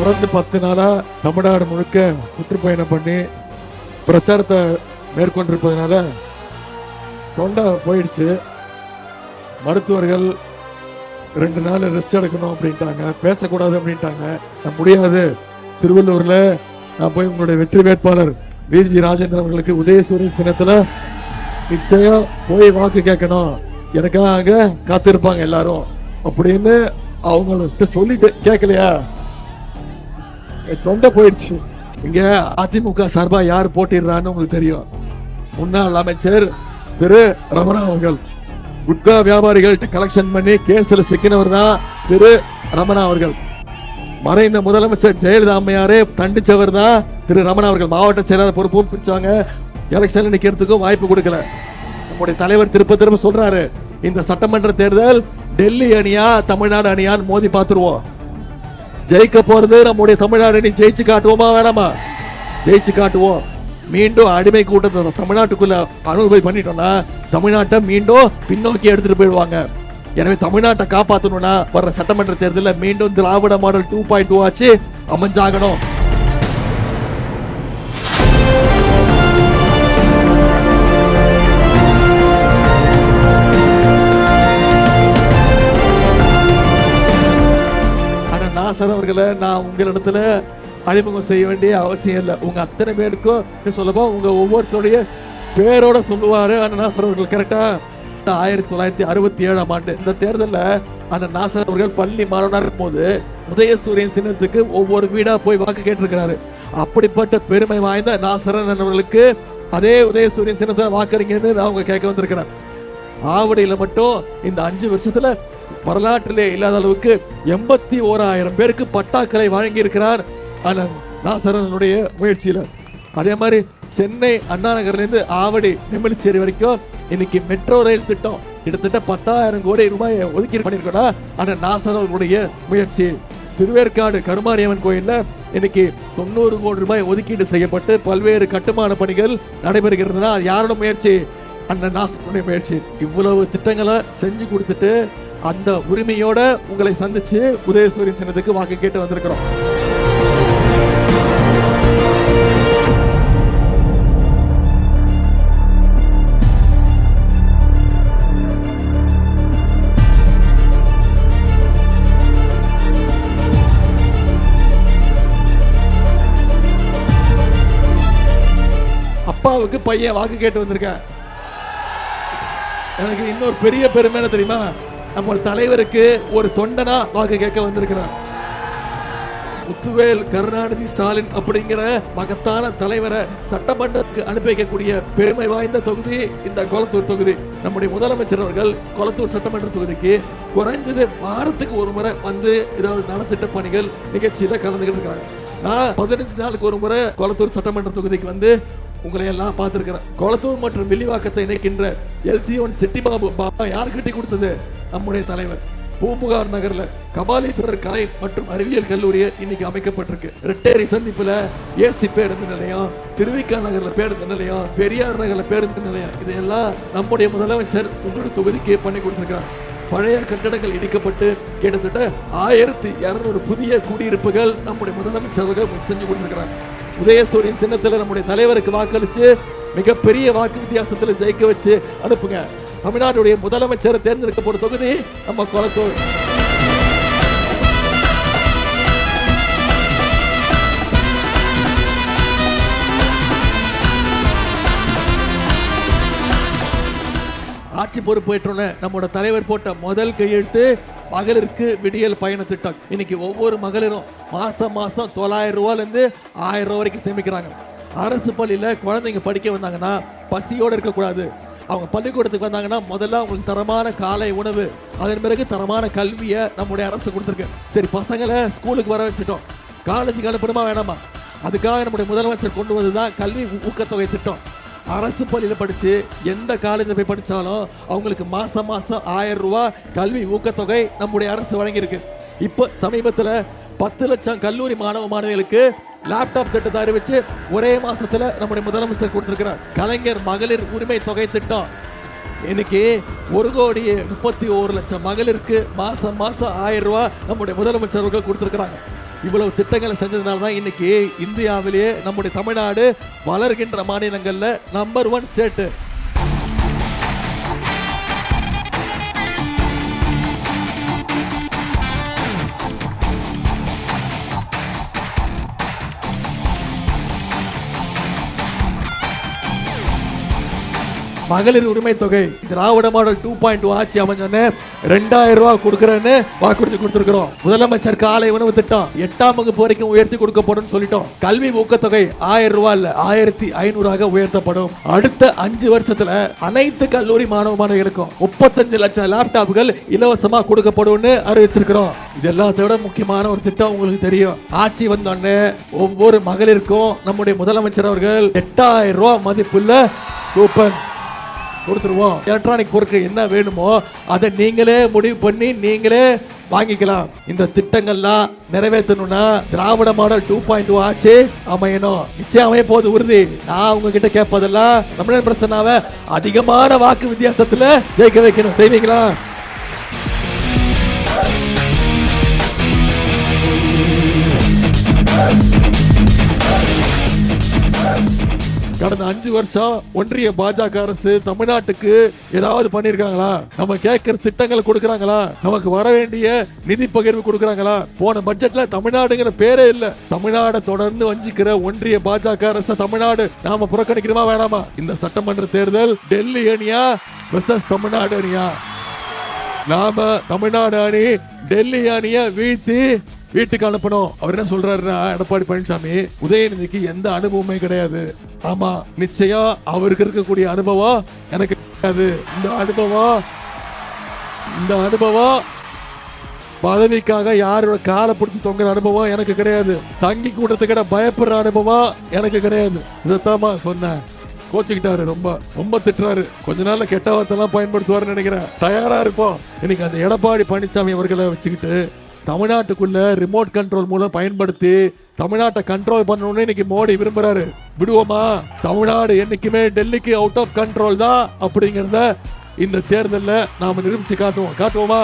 தொடர்ந்து 10 நாளா தமிழ்நாடு முழுக்க சுற்றுப்பயணம் பண்ணி பிரச்சாரத்தை மேற்கொண்டிருப்பதனால தொண்டை போயிடுச்சு. மருத்துவர்கள் 2 நாள் ரெஸ்ட் எடுக்கணும் அப்படின்ட்டாங்க, பேசக்கூடாது அப்படின்ட்டாங்க. நான் முடியாது, திருவள்ளூர்ல நான் போய் உங்களுடைய வெற்றி வேட்பாளர் விஜி ராஜேந்திரன் அவர்களுக்கு உதயசூரியன் சின்னத்துல நிச்சயம் போய் வாக்கு கேட்கணும், எனக்காக காத்திருப்பாங்க எல்லாரும் அப்படின்னு அவங்கள்ட்ட சொல்லிட்டு கேட்கலையா, தொண்டை போயிடுச்சு. இங்க அதிமுக சார்பா யார் போட்டிடுறான்னு உங்களுக்கு தெரியும். முன்னாள் அமைச்சர் திரு ரமணா அவர்கள். குட்கா வியாபாரிகள்ட்ட கலெக்ஷன் பண்ணி கேஸ்ல சிக்கினவர் தான் திரு ரமணா அவர்கள். மறைந்த முதலமைச்சர் ஜெயலலிதா அம்மையாரே தண்டிச்சவர் தான் திரு ரமணா அவர்கள். மாவட்ட செயலாளர் பொறுப்பும் பிடிச்சாங்க, எலெக்ஷன்ல நிக்கிறதுக்கும் வாய்ப்பு கொடுக்கல. நம்முடைய தலைவர் திருப்ப சொல்றாரு, இந்த சட்டமன்ற தேர்தல் டெல்லி அணியா தமிழ்நாடு அணியான்னு மோதி பார்த்துருவோம். ஜெயிக்க போறது நம்முடைய தமிழ்நாடு அணி. ஜெயிச்சு காட்டுவோமா வேணாமா? ஜெயிச்சு காட்டுவோம். மீண்டும் அடிமை கூட்டத்தை தமிழ்நாட்டுக்குள்ள அனுபவி பண்ணிட்டோம்னா தமிழ்நாட்டை மீண்டும் பின்னோக்கி எடுத்துட்டு போயிடுவாங்க. எனவே தமிழ்நாட்டை காப்பாற்றணும்னா வர்ற சட்டமன்ற தேர்தலில் மீண்டும் திராவிட மாடல் 2.2 ஆச்சு அமைஞ்சாகணும். ஆனா நாசர் அவர்களை நான் உங்களிடத்துல அறிமுகம் செய்ய வேண்டிய அவசியம் இல்லை. உங்க அத்தனை பேருக்கும் சொல்லப்போ உங்க ஒவ்வொருத்தருடைய பேரோட சொல்லுவாரு அந்த நாசர் அவர்கள். கரெக்டா 1967ஆம் ஆண்டு இந்த தேர்தலில் அந்த நாசர் அவர்கள் பள்ளி மாணவனாக இருக்கும் போது உதயசூரியன் சின்னத்துக்கு ஒவ்வொரு வீடா போய் வாக்கு கேட்டிருக்கிறாரு. அப்படிப்பட்ட பெருமை வாய்ந்த நாசரன் அவர்களுக்கு அதே உதயசூரியன் சின்னத்தை வாக்குறீங்கன்னு நான் அவங்க கேட்க வந்திருக்கிறேன். ஆவடியில மட்டும் இந்த 5 வருஷத்துல வரலாற்றிலே இல்லாத அளவுக்கு 81,000 பேருக்கு பட்டாக்களை வழங்கி இருக்கிறார் நாசரனுடைய முயற்சியில. அதே மாதிரி சென்னை அண்ணா நகர்ல இருந்து ஆவடி நெம்மலிச்சேரி வரைக்கும் இன்னைக்கு மெட்ரோ ரயில் திட்டம் கிட்டத்தட்ட 10,000 கோடி ரூபாய் ஒதுக்கீடு பண்ணிருக்கோம். ஆனா நாசரனுடைய முயற்சி. திருவேற்காடு கருமாரியம்மன் கோயில்ல இன்னைக்கு 90 கோடி ரூபாய் ஒதுக்கீடு செய்யப்பட்டு பல்வேறு கட்டுமான பணிகள் நடைபெறுகிறதுனா அது யாரோட முயற்சி? அந்த நாசரனுடைய முயற்சி. இவ்வளவு திட்டங்களை செஞ்சு கொடுத்துட்டு அந்த உரிமையோட உங்களை சந்திச்சு உதயசூரியன் சின்னத்துக்கு வாக்கு கேட்டு வந்திருக்கிறோம். அப்பாவுக்கு பையன் வாக்கு கேட்டு வந்திருக்கேன். எனக்கு இன்னொரு பெரிய பெருமை என்ன தெரியுமா? நம்ம தலைவருக்கு ஒரு தொண்டனா வாக்கு கேட்க வந்திருக்கிறார். முத்துவேல் கருணாநிதி ஸ்டாலின் அப்படிங்கிற மகத்தான தலைவரை சட்டமன்றத்துக்கு அனுப்பி வைக்கக்கூடிய பெருமை வாய்ந்த தொகுதி இந்த கொளத்தூர் தொகுதி. நம்முடைய முதலமைச்சர் அவர்கள் கொளத்தூர் சட்டமன்ற தொகுதிக்கு குறைஞ்சது வாரத்துக்கு ஒரு முறை வந்து ஏதாவது நலத்திட்ட பணிகள் நிகழ்ச்சியில கலந்துகிட்டு இருக்காங்க. நான் 15 நாளுக்கு ஒரு முறை கொளத்தூர் சட்டமன்ற தொகுதிக்கு வந்து உங்களை எல்லாம் பார்த்திருக்கிறேன். கொளத்தூர் மற்றும் வில்லிவாக்கத்தை இணைக்கின்ற LC1 செட்டிபாபு பாபா யார் கட்டி கொடுத்தது? நம்முடைய தலைவர். பூம்புகார் நகர்ல கபாலீஸ்வரர் கலை மற்றும் அறிவியல் கல்லூரி இன்னைக்கு அமைக்கப்பட்டிருக்கு. ரெட்டேரி சந்திப்புல ஏசி பேருந்து நிலையம், திருவிக்கா நகர்ல பேருந்து நிலையம், பெரியார் நகர்ல பேருந்து நிலையம், இதையெல்லாம் நம்முடைய முதலமைச்சர் உங்களுடைய தொகுதிக்கு பண்ணி கொடுத்திருக்கிறார். பழைய கட்டடங்கள் இடிக்கப்பட்டு கிட்டத்தட்ட 1200 புதிய குடியிருப்புகள் நம்முடைய முதலமைச்சர்கள் செஞ்சு கொடுத்திருக்கிறார். உதயசூரியன் சின்னத்தில் நம்முடைய தலைவருக்கு வாக்களிச்சு மிகப்பெரிய வாக்கு வித்தியாசத்தில் ஜெயிக்க வச்சு அனுப்புங்க. தமிழ்நாட்டுடைய முதலமைச்சர் தேர்ந்தெடுக்கப்பட்ட தொகுதி நம்ம கொளத்தூர். ஆட்சி பொறுப்பேற்றோன்னு நம்மோட தலைவர் போட்ட முதல் கையெழுத்து மகளிருக்கு விடியல் பயண திட்டம். இன்னைக்கு ஒவ்வொரு மகளிரும் மாசம் 900 ரூபாயிலிருந்து 1000 ரூபாய் வரைக்கும் சேமிக்கிறாங்க. அரசு பள்ளியில குழந்தைங்க படிக்க வந்தாங்கன்னா பசியோட இருக்கக்கூடாது. அவங்க பள்ளிக்கூடத்துக்கு வந்தாங்கன்னா முதல்ல அவங்களுக்கு தரமான காலை உணவு, அதன் பிறகு தரமான கல்வியை நம்முடைய அரசு கொடுத்துருக்கு. சரி, பசங்களை ஸ்கூலுக்கு வர வச்சுட்டோம், காலேஜுக்கு அனுப்பணுமா வேணாமா? அதுக்காக நம்முடைய முதலமைச்சர் கொண்டு வந்ததுதான் கல்வி ஊக்கத்தொகை திட்டம். அரசு பள்ளியில் படிச்சு எந்த காலேஜில் போய் படித்தாலும் அவங்களுக்கு மாசம் 1000 ரூபாய் கல்வி ஊக்கத்தொகை நம்முடைய அரசு வழங்கியிருக்கு. இப்போ சமீபத்தில் 10 லட்சம் கல்லூரி மாணவ மாணவிகளுக்கு லேப்டாப் திட்டத்தை அறிவிச்சு ஒரே மாசத்துல நம்முடைய முதலமைச்சர் கொடுத்திருக்கிறார். கலைஞர் மகளிர் உரிமை தொகை திட்டம் இன்னைக்கு 1,31,00,000 மகளிருக்கு மாசம் 1000 ரூபாய் நம்முடைய முதலமைச்சர்கள் கொடுத்திருக்கிறாங்க. இவ்வளவு திட்டங்களை செஞ்சதுனால தான் இன்னைக்கு இந்தியாவிலேயே நம்முடைய தமிழ்நாடு வளர்கின்ற மாநிலங்கள்ல நம்பர் 1 ஸ்டேட். மகளிர் உரிமை தொகை திராவிட மாடல் 2.2 ஆட்சி அமைஞ்சோன்னு 2000 ரூபாய் கொடுக்கறேன்னு வாக்குறுதி கொடுத்திருக்கிறோம். முதலமைச்சர் காலை உணவு திட்டம் 8ஆம் வகுப்பு வரைக்கும் உயர்த்தி கொடுக்கப்படும் சொல்லிட்டோம். கல்வி ஊக்கத்தொகை 1000 ரூபாய் இல்ல 1500 உயர்த்தப்படும். அடுத்த 5 வருஷத்துல அனைத்து கல்லூரி மாணவர்களுக்கும் 35 லட்சம் லேப்டாப்புகள் இலவசமா கொடுக்கப்படும் அறிவிச்சிருக்கிறோம். இது எல்லாத்தோட முக்கியமான ஒரு திட்டம் உங்களுக்கு தெரியும். ஆட்சி வந்தோடனே ஒவ்வொரு மகளிருக்கும் நம்முடைய முதலமைச்சர் அவர்கள் 8000 ரூபாய் மதிப்புள்ள கூப்பன் கொடுத்துருவோம். எலக்ட்ரானிக் பொருட்கள் என்ன வேணுமோ அதை நீங்களே முடிவு பண்ணி நீங்களே வாங்கிக்கலாம். இந்த திட்டங்கள்லாம் நிறைவேற்றணும்னா திராவிட மாடல் 2.2 ஆட்சி அமையணும். நிச்சயம் அமைய போது உறுதி. நான் உங்ககிட்ட கேட்பதெல்லாம் தமிழன் பிரசன்னாவை அதிகமான வாக்கு வித்தியாசத்துல ஜெயிக்க வைக்கணும். செய்வீங்களா? கடந்த 5 வருஷம் ஒன்றிய பாஜக அரசு தமிழ்நாட்டுக்கு ஏதாவது பண்ணிருக்காங்களா? நம்ம கேட்கிற திட்டங்களை கொடுக்கறாங்களா? நமக்கு வர வேண்டிய நிதி பகிர்வு கொடுக்கறாங்களா? போன பட்ஜெட்ல தமிழ்நாடுங்கிற பேரே இல்ல. தமிழ்நாடு தொடர்ந்து வஞ்சிக்கிற ஒன்றிய பாஜக அரசு தமிழ்நாடு நாம புறக்கணிக்கணுமா வேணாமா? இந்த சட்டமன்ற தேர்தல் டெல்லி அணியா வெர்சஸ் தமிழ்நாடு அணியா? நாம தமிழ்நாடு அணி டெல்லி அணிய வீழ்த்தி வீட்டுக்கு அனுப்பணும். அவர் என்ன சொல்றாருன்னா, எடப்பாடி பழனிசாமி உதயநிதிக்கு எந்த அனுபவமே கிடையாது. ஆமா, நிச்சயம் அவருக்கு இருக்கக்கூடிய அனுபவம் எனக்கு கிடையாது. இந்த அனுபவம் பதவிக்காக யாரோட காலை பிடிச்சி தொங்குற அனுபவம் எனக்கு கிடையாது. சங்கி கூட்டத்துக்கிட்ட பயப்படுற அனுபவம் எனக்கு கிடையாது. இதைத்தாமா சொன்னேன். கோச்சுக்கிட்டாரு, ரொம்ப திட்டுறாரு. கொஞ்ச நாள்ல கெட்ட வார்த்தைலாம் பயன்படுத்துவாருன்னு நினைக்கிறேன். தயாரா இருப்போம். இன்னைக்கு அந்த எடப்பாடி பழனிசாமி அவர்களை வச்சுக்கிட்டு தமிழ்நாட்டுக்குள்ள ரிமோட் கண்ட்ரோல் மூலம் பயன்படுத்தி தமிழ்நாட்டை கண்ட்ரோல் பண்ணணும்னு இன்னைக்கு மோடி விரும்புறாரு. விடுவோமா? தமிழ்நாடு என்னைக்குமே டெல்லிக்கு அவுட் ஆஃப் கண்ட்ரோல் தான் அப்படிங்கறத இந்த தேர்தலில் நாம நிரூபிச்சு காட்டுவோமா?